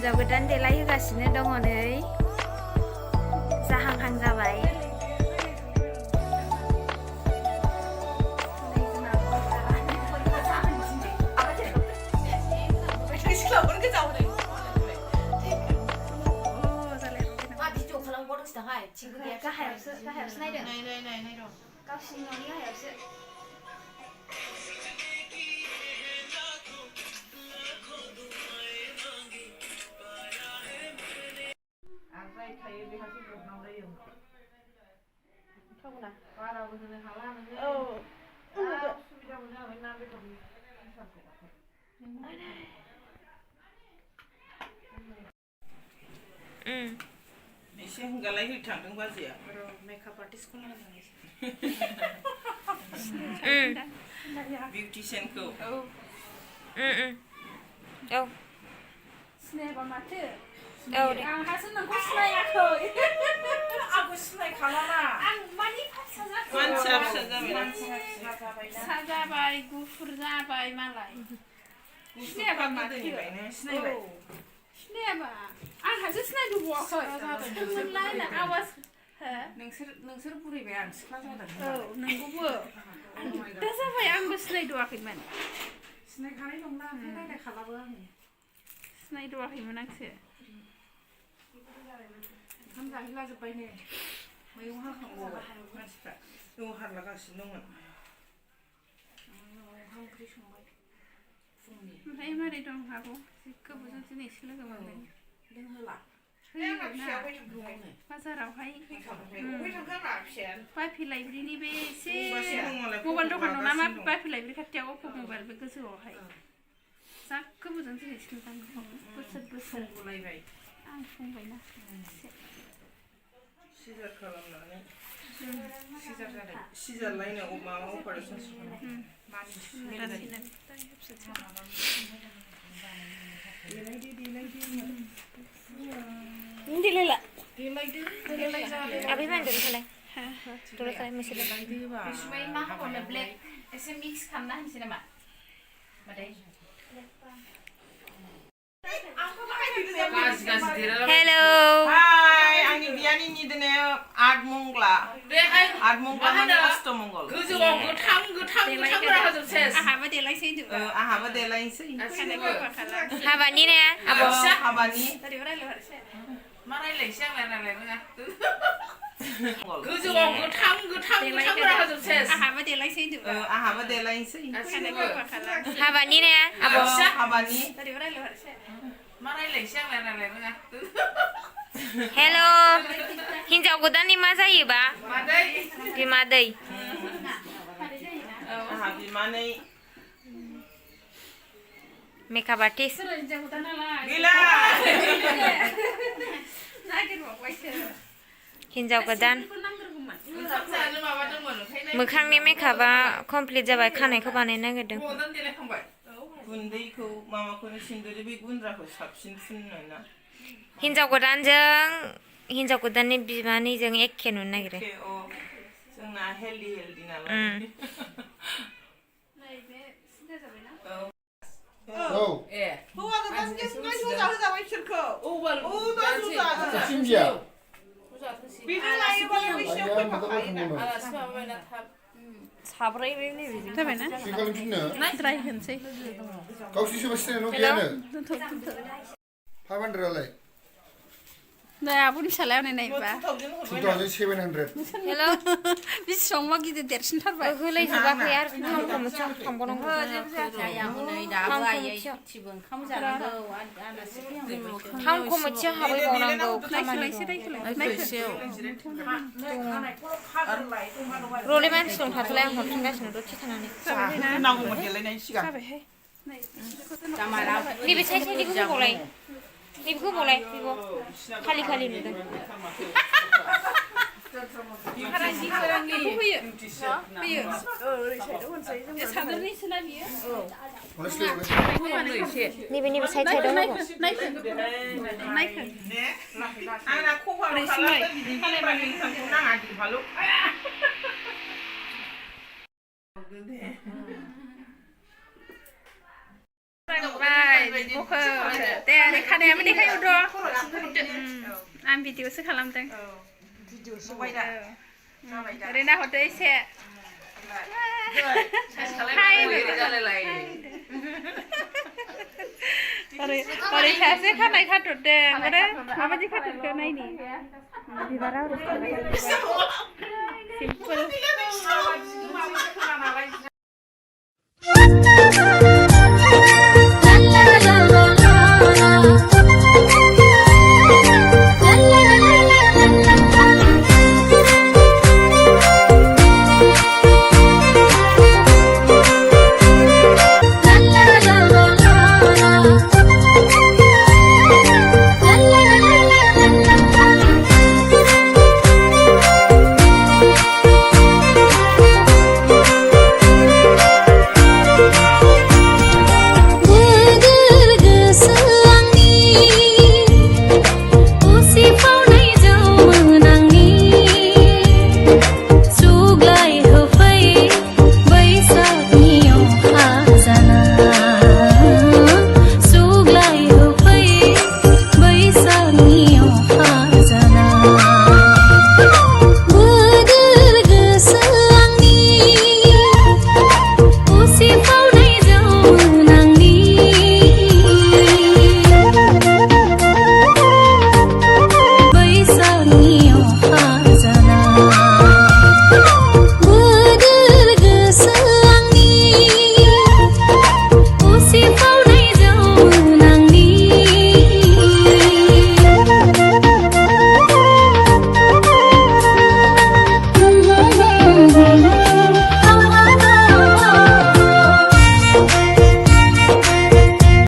हिन्जाव गोदान देलायहोगासिनो दङ नै जाहांहां जाबाय गाहायावसो नायदों नाय गावसिनि न'नि गाहायावसो एसे होंगालाय होय थांदों बाजैया मेकआप आर्टिस्टखौ लानानै बिउटिशियानखौ औ सिनायाबा माथो औ आंहासो नोंखौ सिनायाखै आंखौ सिनायखालाना आं मानि फिसा जाखो मानसिया फिसा जाबाय फिसा जाबाय गुफुर जाबाय मालाय सिनायाबा माथो सिनायबाय सिनायाबा आंहासो सिनायदोंबावाखै सोंमोनलाय आवाज नोंसोर बुरैबाय आं सिख्ला जादों औ नोंगौबो आं गिद्दा जाबाय आंबो सिनायदवाखैमोन सिनायखानाय नंला ओमफ्राय रायलायखालाबो आङो सिनायदवाखैमोन आंसो ओंखाम जाहैलाजोब्बाय ने मैगं हाखांबावबाय मानसिफ्रा दङ हारलागासिनो दंमोन ओंखाम ओंख्रि संबाय फुंनि ओमफ्राय मारै दं आब' गोबावजों दिनैसो लोगो मोनदों लोंहोला बाजारावहाय बाफि लाइब्रेरिनि बे एसे मबाइल दखान दं नामा बाफि लाइब्रेरि खाथियाव अप्प' मबाइल बे गोजौआवहाय जा गोबावजों दिनैसो नुदों बोसोर बुलायबाय आं संबायना सिजार खालामनानै सिजार जादों सिजार लायनो माबा अपारेसन देलायला आबै मानदों खालाय दलाय खालाय मोसले बिसुमाय मा होनो ब्लेक एसे मिक्स खालामना होनसै नामा मादै हेलो हाय आंनि बियानि निदोनाया आठमंगला होनो अष्टमंगल गोजौआव गोथां गोथां होजोबसै आहाबो देलायसै आहाबो देलायनोसै हाबानि ने आब' हाबानि मा रायलायनोसै आं रायलायनो गोजौआव गोथां गोथां होजोबसै आहाबो देलायसै आहाबो देलायनोसै हाबानि ने आब' हाबानि मा रायलायनोसै आं रायलायनो हेलो हिन्जाव गोदाननि मा जायोबा बिमादै आहा बिमानै मेकआप आर्टिस्ट गैला हिन्जाव गोदान मोखांनि मेकआपआ कमप्लिट जाबाय खानायखौ बानायनो नागिरदों गुन्दैखौ माबाखौनो सिन्दुरि बे गुन्द्राखौ साबसिन फुननो ना हिन्जाव गोदाननि बिमानैजों एखे नुनो नागिरो जोंना हेल्दी नालाय हौवा गोदानजों जुजा होजाबाय बिसोरखौ बेजों लायोबालाय बैसोर फैफाखायोना साब्रै जाबायना द्राय होनसै गावसोरसो सिनायनो गैयानो 500 नै आब'नि फिसालाया नायबा 2700 हेलो बेसेबांबा गिदिर देरसिनथारबाय होलायजोबाखै आरो टाउनखौ मोनसेयाव थांबावनांगौ टाउनखौ मोनसेयाव हाबहैबावनांगौ खामानि रले मानसि दं थाथ'लाय आं हरफिनगासिनो दसे थानानै नांगौमोन देलायनायनि सिगां नैबे साइडनिखौ होबावलाय नैबेखौ होबावलाय खालि खालि नुदों नैबे साइड साइडआव होगौ आंना खबर खालामदों बिदि खालामबाय नाङा दिफालु बाय बिब'खौ दे ओरै खानाया मा देखायहरद' आं भिडिअसो खालामदों ओरै नाहरदो एसे ओरै सासे खानाय खाथ'रदों ओमफ्राय माबायदि खाथ'रखो नायनि बिबारा सिम्पोल